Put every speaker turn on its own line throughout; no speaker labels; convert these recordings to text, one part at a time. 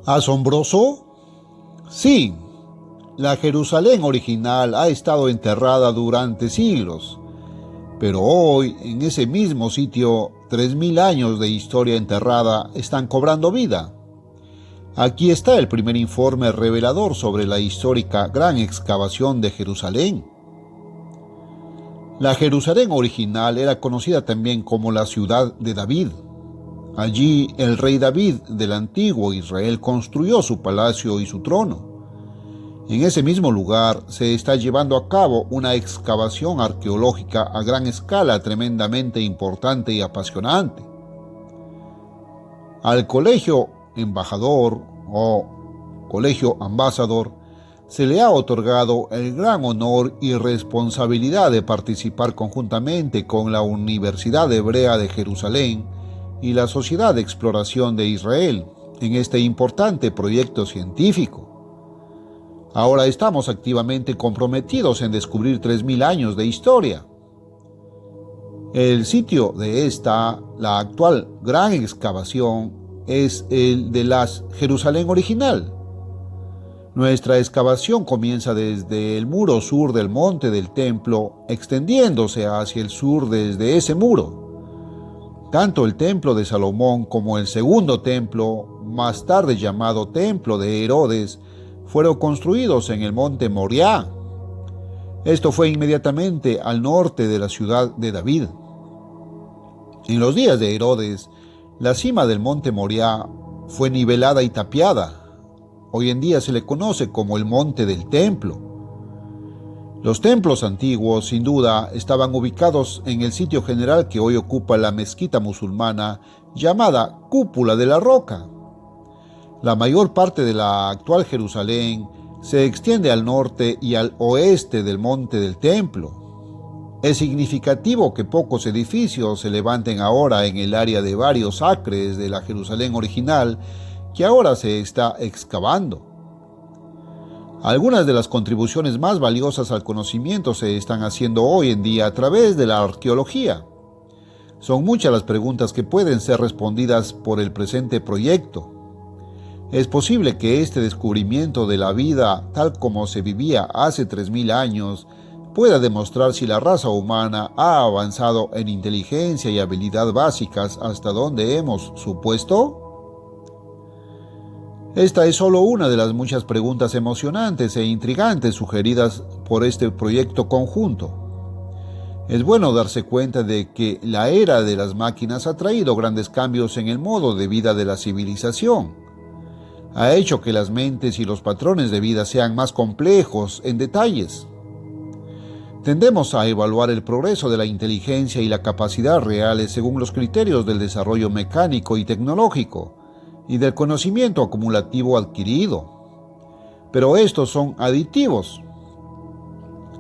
¿Asombroso? Sí, la Jerusalén original ha estado enterrada durante siglos, pero hoy, en ese mismo sitio, 3000 años de historia enterrada están cobrando vida. Aquí está el primer informe revelador sobre la histórica gran excavación de Jerusalén. La Jerusalén original era conocida también como la ciudad de David. Allí el rey David del antiguo Israel construyó su palacio y su trono. En ese mismo lugar se está llevando a cabo una excavación arqueológica a gran escala tremendamente importante y apasionante. Al Colegio Embajador o Colegio Ambassador se le ha otorgado el gran honor y responsabilidad de participar conjuntamente con la Universidad Hebrea de Jerusalén y la Sociedad de Exploración de Israel en este importante proyecto científico. Ahora estamos activamente comprometidos en descubrir 3000 años de historia. El sitio de la actual gran excavación, es el de la Jerusalén original. Nuestra excavación comienza desde el muro sur del monte del templo, extendiéndose hacia el sur desde ese muro. Tanto el templo de Salomón como el segundo templo, más tarde llamado templo de Herodes, fueron construidos en el monte Moriah. Esto fue inmediatamente al norte de la ciudad de David. En los días de Herodes, la cima del monte Moriah fue nivelada y tapiada. Hoy en día se le conoce como el monte del templo. Los templos antiguos, sin duda, estaban ubicados en el sitio general que hoy ocupa la mezquita musulmana llamada Cúpula de la Roca. La mayor parte de la actual Jerusalén se extiende al norte y al oeste del monte del templo. Es significativo que pocos edificios se levanten ahora en el área de varios acres de la Jerusalén original que ahora se está excavando. Algunas de las contribuciones más valiosas al conocimiento se están haciendo hoy en día a través de la arqueología. Son muchas las preguntas que pueden ser respondidas por el presente proyecto. Es posible que este descubrimiento de la vida tal como se vivía hace 3000 años pueda demostrar si la raza humana ha avanzado en inteligencia y habilidad básicas hasta donde hemos supuesto. Esta es solo una de las muchas preguntas emocionantes e intrigantes sugeridas por este proyecto conjunto. Es bueno darse cuenta de que la era de las máquinas ha traído grandes cambios en el modo de vida de la civilización. Ha hecho que las mentes y los patrones de vida sean más complejos en detalles. Tendemos a evaluar el progreso de la inteligencia y la capacidad reales según los criterios del desarrollo mecánico y tecnológico y del conocimiento acumulativo adquirido. Pero estos son aditivos.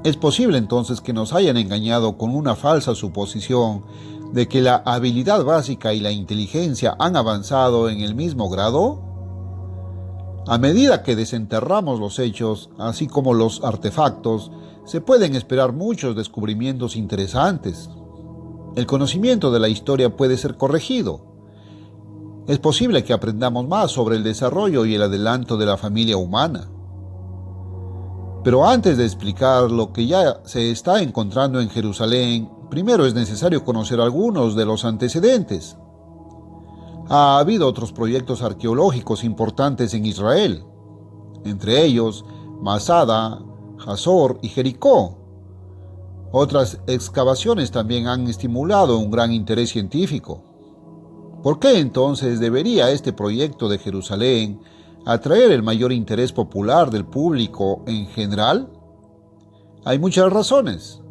Es posible entonces que nos hayan engañado con una falsa suposición de que la habilidad básica y la inteligencia han avanzado en el mismo grado. A medida que desenterramos los hechos, así como los artefactos, se pueden esperar muchos descubrimientos interesantes. El conocimiento de la historia puede ser corregido. Es posible que aprendamos más sobre el desarrollo y el adelanto de la familia humana. Pero antes de explicar lo que ya se está encontrando en Jerusalén, primero es necesario conocer algunos de los antecedentes. Ha habido otros proyectos arqueológicos importantes en Israel, entre ellos Masada, Hazor y Jericó. Otras excavaciones también han estimulado un gran interés científico. ¿Por qué entonces debería este proyecto de Jerusalén atraer el mayor interés popular del público en general? Hay muchas razones.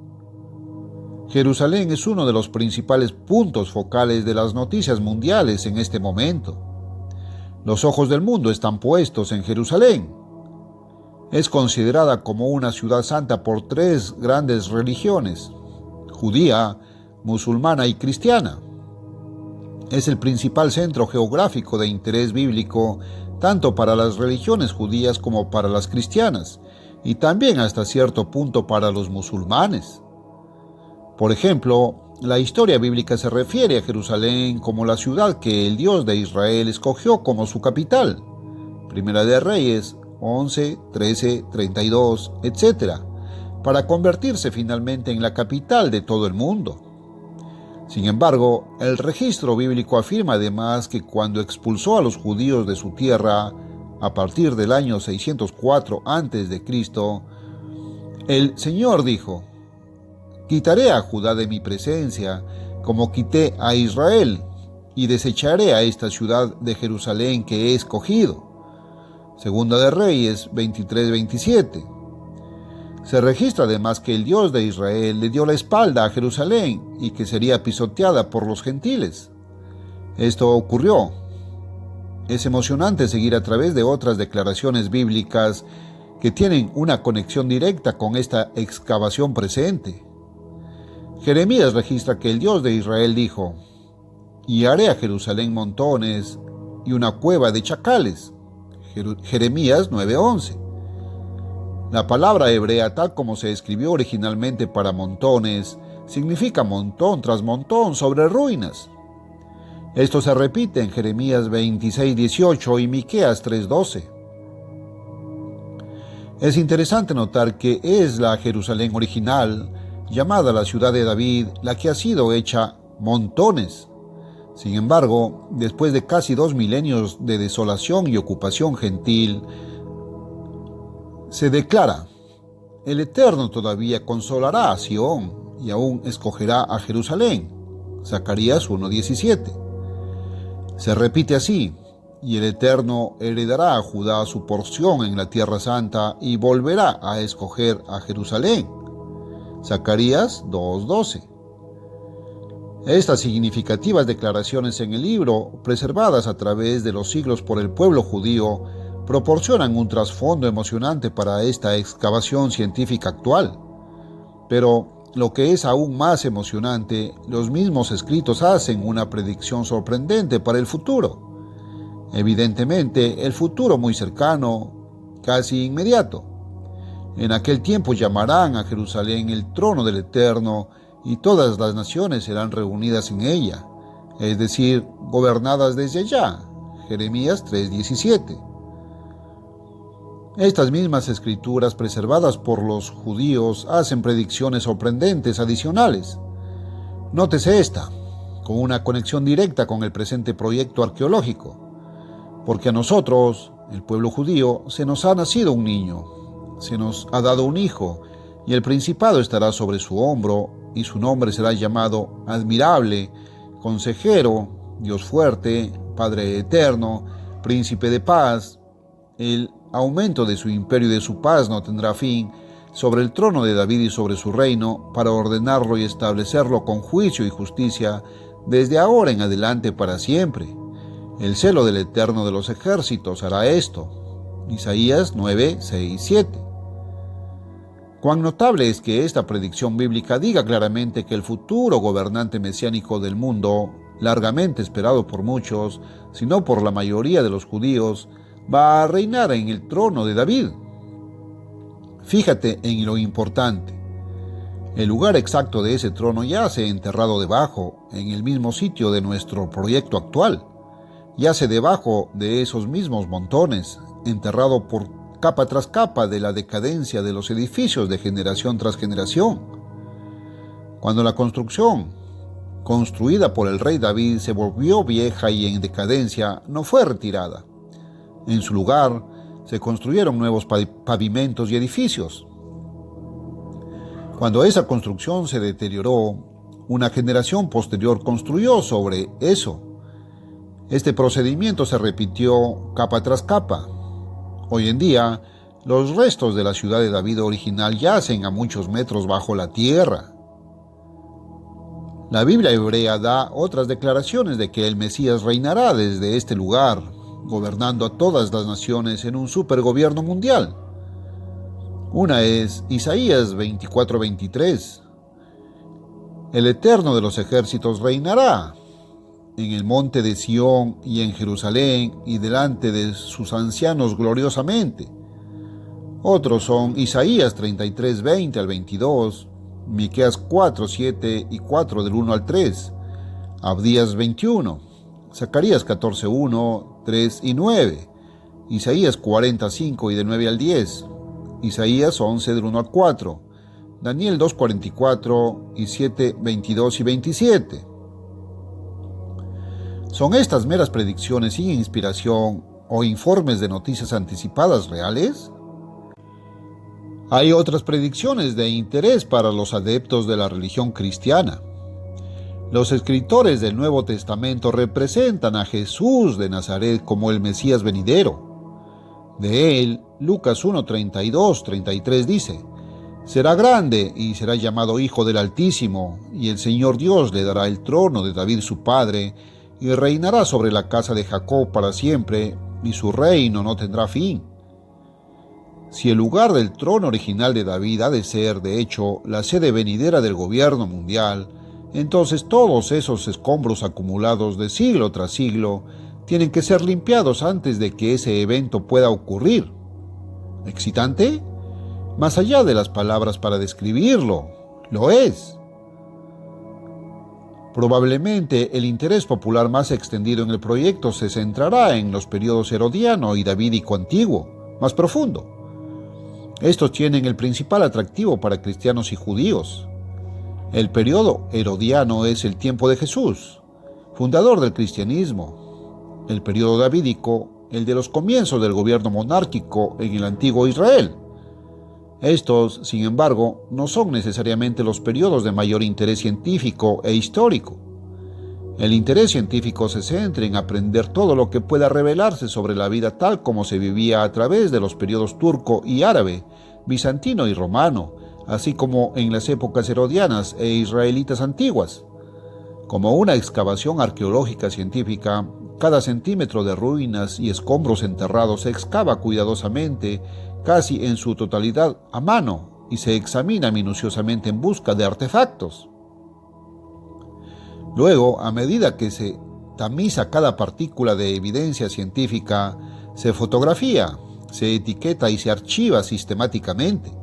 Jerusalén es uno de los principales puntos focales de las noticias mundiales en este momento. Los ojos del mundo están puestos en Jerusalén. Es considerada como una ciudad santa por 3 grandes religiones: judía, musulmana y cristiana. Es el principal centro geográfico de interés bíblico tanto para las religiones judías como para las cristianas, y también hasta cierto punto para los musulmanes. Por ejemplo, la historia bíblica se refiere a Jerusalén como la ciudad que el Dios de Israel escogió como su capital, Primera de Reyes 11, 13, 32, etc., para convertirse finalmente en la capital de todo el mundo. Sin embargo, el registro bíblico afirma además que cuando expulsó a los judíos de su tierra a partir del año 604 a.C., el Señor dijo: «Quitaré a Judá de mi presencia, como quité a Israel, y desecharé a esta ciudad de Jerusalén que he escogido». Segunda de Reyes 23-27. Se registra además que el Dios de Israel le dio la espalda a Jerusalén y que sería pisoteada por los gentiles. Esto ocurrió. Es emocionante seguir a través de otras declaraciones bíblicas que tienen una conexión directa con esta excavación presente. Jeremías registra que el Dios de Israel dijo: «Y haré a Jerusalén montones y una cueva de chacales». Jeremías 9:11. La palabra hebrea, tal como se escribió originalmente para montones, significa montón tras montón sobre ruinas. Esto se repite en Jeremías 26:18 y Miqueas 3:12. Es interesante notar que es la Jerusalén original, llamada la ciudad de David, la que ha sido hecha montones. Sin embargo, después de casi 2 milenios de desolación y ocupación gentil, se declara: «El Eterno todavía consolará a Sión y aún escogerá a Jerusalén». Zacarías 1:17. Se repite así: «Y el Eterno heredará a Judá su porción en la tierra santa y volverá a escoger a Jerusalén». Zacarías 2:12. Estas significativas declaraciones en el libro, preservadas a través de los siglos por el pueblo judío, proporcionan un trasfondo emocionante para esta excavación científica actual. Pero lo que es aún más emocionante, los mismos escritos hacen una predicción sorprendente para el futuro. Evidentemente, el futuro muy cercano, casi inmediato. En aquel tiempo llamarán a Jerusalén el trono del Eterno, y todas las naciones serán reunidas en ella, es decir, gobernadas desde allá. Jeremías 3:17. Estas mismas escrituras preservadas por los judíos hacen predicciones sorprendentes adicionales. Nótese esta, con una conexión directa con el presente proyecto arqueológico, porque a nosotros, el pueblo judío, se nos ha nacido un niño, se nos ha dado un hijo, y el principado estará sobre su hombro, y su nombre será llamado Admirable, Consejero, Dios Fuerte, Padre Eterno, Príncipe de Paz. El aumento de su imperio y de su paz no tendrá fin sobre el trono de David y sobre su reino, para ordenarlo y establecerlo con juicio y justicia desde ahora en adelante para siempre. El celo del Eterno de los ejércitos hará esto. Isaías 9:6-7. Cuán notable es que esta predicción bíblica diga claramente que el futuro gobernante mesiánico del mundo, largamente esperado por muchos, si no por la mayoría de los judíos, va a reinar en el trono de David. Fíjate en lo importante. El lugar exacto de ese trono yace enterrado debajo, en el mismo sitio de nuestro proyecto actual. Yace debajo de esos mismos montones, enterrado por capa tras capa de la decadencia de los edificios de generación tras generación. Cuando la construcción, construida por el rey David, se volvió vieja y en decadencia, no fue retirada. En su lugar, se construyeron nuevos pavimentos y edificios. Cuando esa construcción se deterioró, una generación posterior construyó sobre eso. Este procedimiento se repitió capa tras capa. Hoy en día, los restos de la ciudad de David original yacen a muchos metros bajo la tierra. La Biblia hebrea da otras declaraciones de que el Mesías reinará desde este lugar, gobernando a todas las naciones en un supergobierno mundial. Una es Isaías 24:23. El Eterno de los ejércitos reinará en el monte de Sión y en Jerusalén y delante de sus ancianos gloriosamente. Otros son Isaías 33:20-22, Miqueas 4:7 y 4 del 1 al 3, Abdías 21, Zacarías 14:1, 3 y 9, Isaías 45 y del 9 al 10, Isaías 11 del 1 al 4, Daniel 2:44 y 7, 22 y 27. ¿Son estas meras predicciones sin inspiración o informes de noticias anticipadas reales? Hay otras predicciones de interés para los adeptos de la religión cristiana. Los escritores del Nuevo Testamento representan a Jesús de Nazaret como el Mesías venidero. De él, Lucas 1:32, 33 dice: «Será grande y será llamado Hijo del Altísimo, y el Señor Dios le dará el trono de David su padre, y reinará sobre la casa de Jacob para siempre, y su reino no tendrá fin». Si el lugar del trono original de David ha de ser, de hecho, la sede venidera del gobierno mundial, entonces todos esos escombros acumulados de siglo tras siglo tienen que ser limpiados antes de que ese evento pueda ocurrir. ¿Excitante? Más allá de las palabras para describirlo, lo es. Probablemente el interés popular más extendido en el proyecto se centrará en los periodos herodiano y davídico antiguo, más profundo. Estos tienen el principal atractivo para cristianos y judíos. El periodo herodiano es el tiempo de Jesús, fundador del cristianismo. El periodo davídico, el de los comienzos del gobierno monárquico en el antiguo Israel. Estos, sin embargo, no son necesariamente los periodos de mayor interés científico e histórico. El interés científico se centra en aprender todo lo que pueda revelarse sobre la vida tal como se vivía a través de los periodos turco y árabe, bizantino y romano, así como en las épocas herodianas e israelitas antiguas. Como una excavación arqueológica científica, cada centímetro de ruinas y escombros enterrados se excava cuidadosamente, casi en su totalidad a mano, y se examina minuciosamente en busca de artefactos. Luego, a medida que se tamiza cada partícula de evidencia científica, se fotografía, se etiqueta y se archiva sistemáticamente.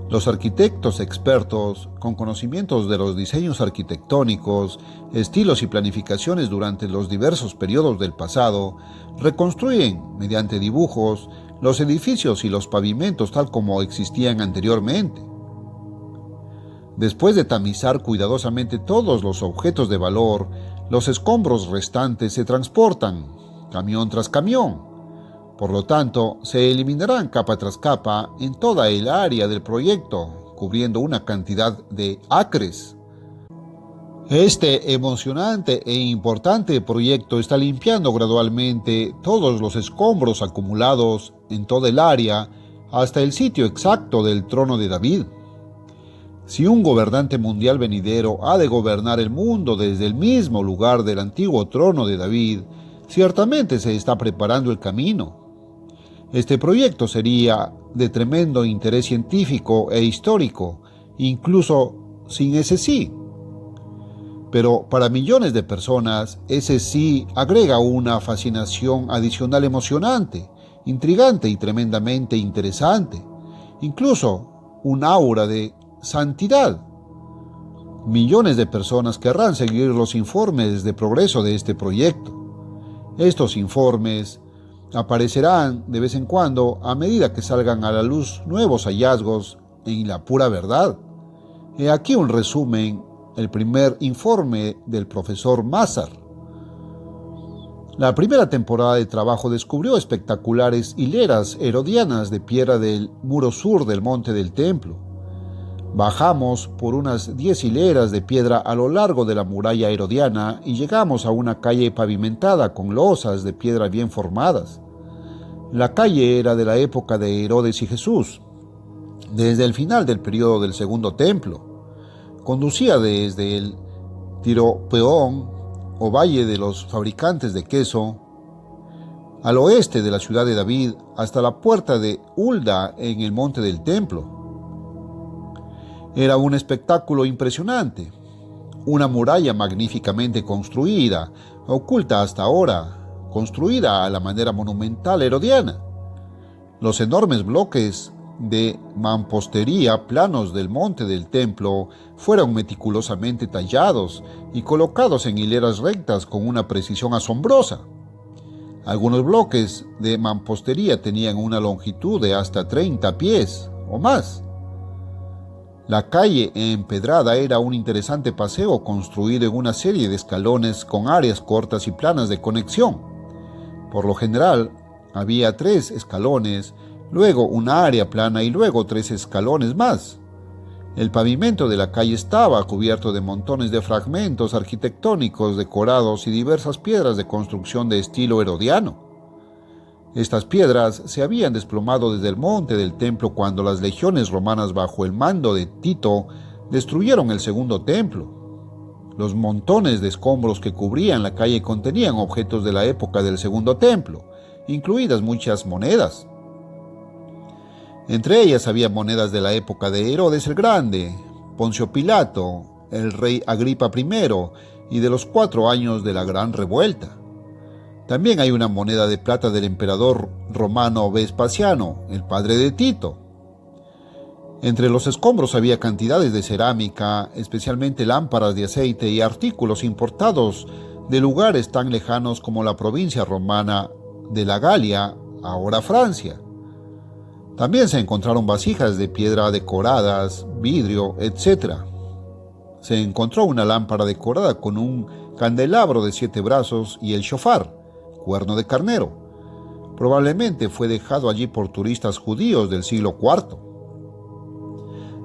Los arquitectos expertos, con conocimientos de los diseños arquitectónicos, estilos y planificaciones durante los diversos periodos del pasado, reconstruyen, mediante dibujos, los edificios y los pavimentos tal como existían anteriormente. Después de tamizar cuidadosamente todos los objetos de valor, los escombros restantes se transportan, camión tras camión. Por lo tanto, se eliminarán capa tras capa en toda el área del proyecto, cubriendo una cantidad de acres. Este emocionante e importante proyecto está limpiando gradualmente todos los escombros acumulados en toda el área hasta el sitio exacto del trono de David. Si un gobernante mundial venidero ha de gobernar el mundo desde el mismo lugar del antiguo trono de David, ciertamente se está preparando el camino. Este proyecto sería de tremendo interés científico e histórico, incluso sin ese sí. Pero para millones de personas, ese sí agrega una fascinación adicional emocionante, intrigante y tremendamente interesante, incluso un aura de santidad. Millones de personas querrán seguir los informes de progreso de este proyecto. Estos informes aparecerán de vez en cuando a medida que salgan a la luz nuevos hallazgos en la pura verdad. He aquí un resumen, el primer informe del profesor Mazar. La primera temporada de trabajo descubrió espectaculares hileras herodianas de piedra del muro sur del monte del templo. Bajamos por unas 10 hileras de piedra a lo largo de la muralla herodiana y llegamos a una calle pavimentada con losas de piedra bien formadas. La calle era de la época de Herodes y Jesús, desde el final del periodo del Segundo Templo. Conducía desde el Tiropeón o Valle de los Fabricantes de Queso, al oeste de la ciudad de David, hasta la puerta de Hulda en el monte del templo. Era un espectáculo impresionante, una muralla magníficamente construida, oculta hasta ahora, construida a la manera monumental herodiana. Los enormes bloques de mampostería planos del monte del templo fueron meticulosamente tallados y colocados en hileras rectas con una precisión asombrosa. Algunos bloques de mampostería tenían una longitud de hasta 30 pies o más. La calle empedrada era un interesante paseo construido en una serie de escalones con áreas cortas y planas de conexión. Por lo general, había 3 escalones, luego una área plana y luego 3 escalones más. El pavimento de la calle estaba cubierto de montones de fragmentos arquitectónicos decorados y diversas piedras de construcción de estilo herodiano. Estas piedras se habían desplomado desde el monte del templo cuando las legiones romanas bajo el mando de Tito destruyeron el segundo templo. Los montones de escombros que cubrían la calle contenían objetos de la época del segundo templo, incluidas muchas monedas. Entre ellas había monedas de la época de Herodes el Grande, Poncio Pilato, el rey Agripa I y de los 4 años de la Gran Revuelta. También hay una moneda de plata del emperador romano Vespasiano, el padre de Tito. Entre los escombros había cantidades de cerámica, especialmente lámparas de aceite y artículos importados de lugares tan lejanos como la provincia romana de la Galia, ahora Francia. También se encontraron vasijas de piedra decoradas, vidrio, etc. Se encontró una lámpara decorada con un candelabro de 7 brazos y el shofar, cuerno de carnero. Probablemente fue dejado allí por turistas judíos del siglo IV.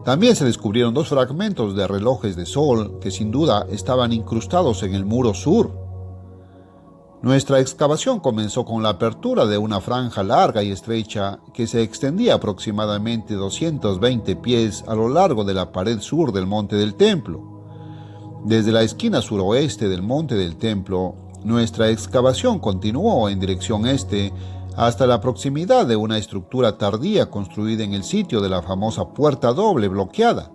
También se descubrieron 2 fragmentos de relojes de sol que sin duda estaban incrustados en el muro sur. Nuestra excavación comenzó con la apertura de una franja larga y estrecha que se extendía aproximadamente 220 pies a lo largo de la pared sur del monte del templo. Desde la esquina suroeste del monte del templo, nuestra excavación continuó en dirección este hasta la proximidad de una estructura tardía construida en el sitio de la famosa puerta doble bloqueada.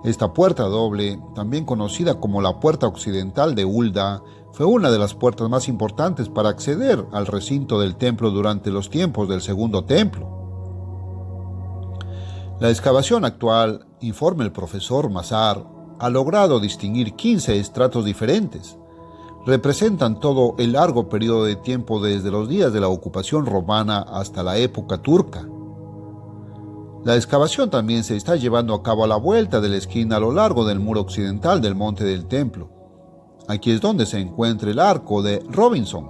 Esta puerta doble, también conocida como la puerta occidental de Hulda, fue una de las puertas más importantes para acceder al recinto del templo durante los tiempos del segundo templo. La excavación actual, informa el profesor Mazar, ha logrado distinguir 15 estratos diferentes. Representan todo el largo periodo de tiempo desde los días de la ocupación romana hasta la época turca. La excavación también se está llevando a cabo a la vuelta de la esquina a lo largo del muro occidental del monte del templo. Aquí es donde se encuentra el arco de Robinson.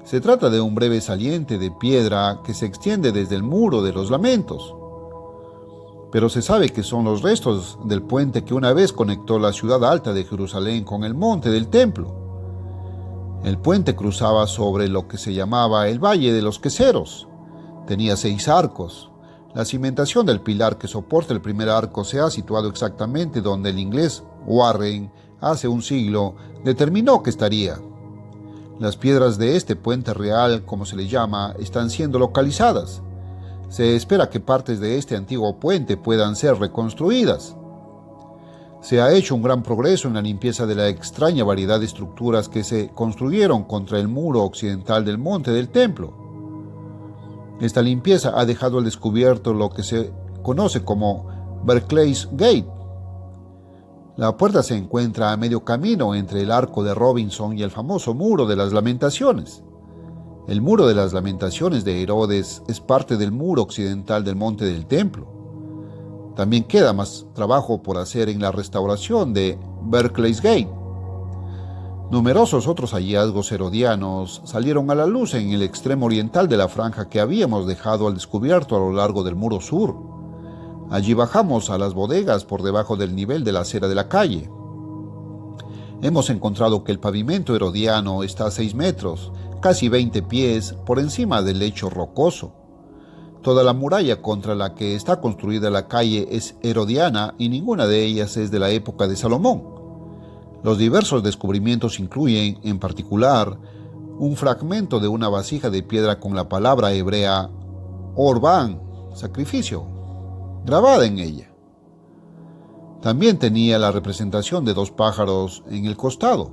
Se trata de un breve saliente de piedra que se extiende desde el muro de los lamentos. Pero se sabe que son los restos del puente que una vez conectó la ciudad alta de Jerusalén con el monte del templo. El puente cruzaba sobre lo que se llamaba el Valle de los Queseros. Tenía 6 arcos. La cimentación del pilar que soporta el primer arco se ha situado exactamente donde el inglés Warren, hace un siglo, determinó que estaría. Las piedras de este puente real, como se le llama, están siendo localizadas. Se espera que partes de este antiguo puente puedan ser reconstruidas. Se ha hecho un gran progreso en la limpieza de la extraña variedad de estructuras que se construyeron contra el muro occidental del monte del templo. Esta limpieza ha dejado al descubierto lo que se conoce como Barclays Gate. La puerta se encuentra a medio camino entre el arco de Robinson y el famoso Muro de las Lamentaciones. El Muro de las Lamentaciones de Herodes es parte del muro occidental del monte del templo. También queda más trabajo por hacer en la restauración de Barclays Gate. Numerosos otros hallazgos herodianos salieron a la luz en el extremo oriental de la franja que habíamos dejado al descubierto a lo largo del muro sur. Allí bajamos a las bodegas por debajo del nivel de la acera de la calle. Hemos encontrado que el pavimento herodiano está a 6 metros, casi 20 pies, por encima del lecho rocoso. Toda la muralla contra la que está construida la calle es herodiana y ninguna de ellas es de la época de Salomón. Los diversos descubrimientos incluyen, en particular, un fragmento de una vasija de piedra con la palabra hebrea Orban, sacrificio, grabada en ella. También tenía la representación de 2 pájaros en el costado.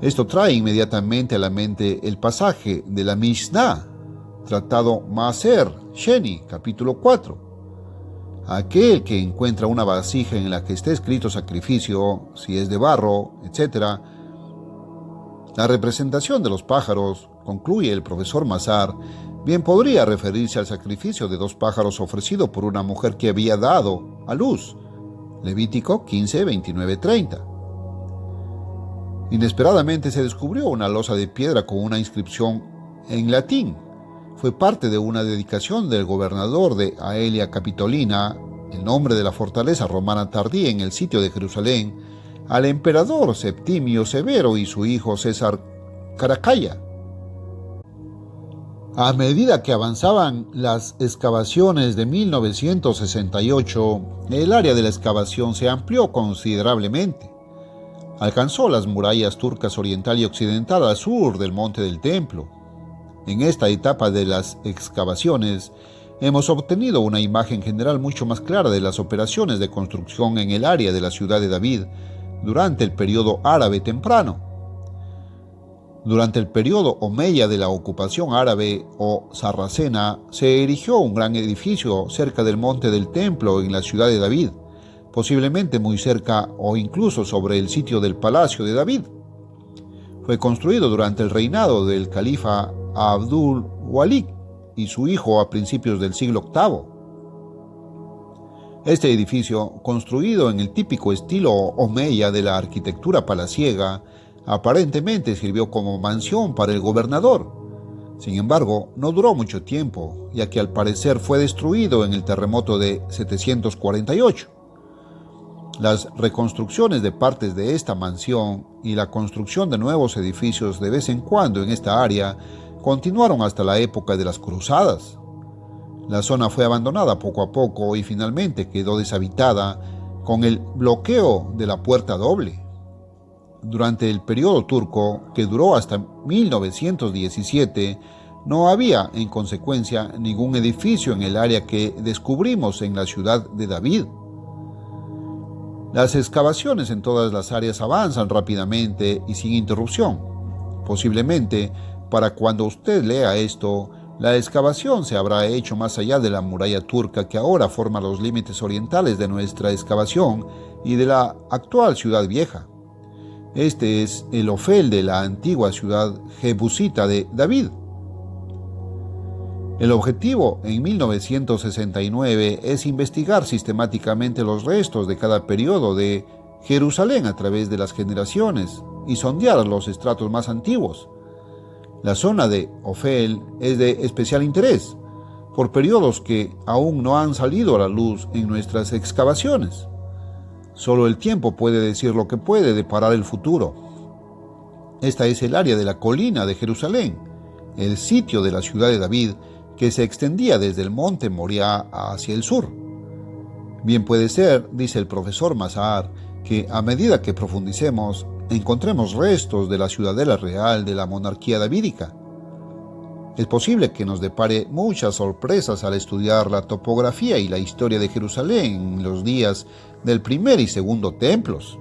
Esto trae inmediatamente a la mente el pasaje de la Mishnah, Tratado Maaser Sheni, capítulo 4. Aquel que encuentra una vasija en la que esté escrito sacrificio, si es de barro, etc. La representación de los pájaros concluye el profesor Mazar, bien podría referirse al sacrificio de 2 pájaros ofrecido por una mujer que había dado a luz. Levítico 15, 29, 30. Inesperadamente se descubrió una losa de piedra con una inscripción en latín. Fue parte de una dedicación del gobernador de Aelia Capitolina, el nombre de la fortaleza romana tardía en el sitio de Jerusalén, al emperador Septimio Severo y su hijo César Caracalla. A medida que avanzaban las excavaciones de 1968, el área de la excavación se amplió considerablemente. Alcanzó las murallas turcas oriental y occidental al sur del Monte del Templo. En esta etapa de las excavaciones, hemos obtenido una imagen general mucho más clara de las operaciones de construcción en el área de la ciudad de David durante el periodo árabe temprano. Durante el periodo omeya de la ocupación árabe o sarracena, se erigió un gran edificio cerca del Monte del Templo en la ciudad de David, posiblemente muy cerca o incluso sobre el sitio del Palacio de David. Fue construido durante el reinado del califa Abdul Walid y su hijo a principios del siglo VIII. Este edificio, construido en el típico estilo omeya de la arquitectura palaciega, aparentemente sirvió como mansión para el gobernador. Sin embargo, no duró mucho tiempo, ya que al parecer fue destruido en el terremoto de 748. Las reconstrucciones de partes de esta mansión y la construcción de nuevos edificios de vez en cuando en esta área continuaron hasta la época de las cruzadas. La zona fue abandonada poco a poco y finalmente quedó deshabitada con el bloqueo de la Puerta Doble. Durante el periodo turco, que duró hasta 1917, no había, en consecuencia, ningún edificio en el área que descubrimos en la ciudad de David. Las excavaciones en todas las áreas avanzan rápidamente y sin interrupción. Posiblemente, para cuando usted lea esto, la excavación se habrá hecho más allá de la muralla turca que ahora forma los límites orientales de nuestra excavación y de la actual ciudad vieja. Este es el Ofel de la antigua ciudad jebusita de David. El objetivo en 1969 es investigar sistemáticamente los restos de cada periodo de Jerusalén a través de las generaciones y sondear los estratos más antiguos. La zona de Ofel es de especial interés por periodos que aún no han salido a la luz en nuestras excavaciones. Solo el tiempo puede decir lo que puede deparar el futuro. Esta es el área de la colina de Jerusalén, el sitio de la ciudad de David que se extendía desde el monte Moriah hacia el sur. Bien puede ser, dice el profesor Mazar, que a medida que profundicemos, encontremos restos de la ciudadela real de la monarquía davídica. Es posible que nos depare muchas sorpresas al estudiar la topografía y la historia de Jerusalén en los días del primer y segundo templos.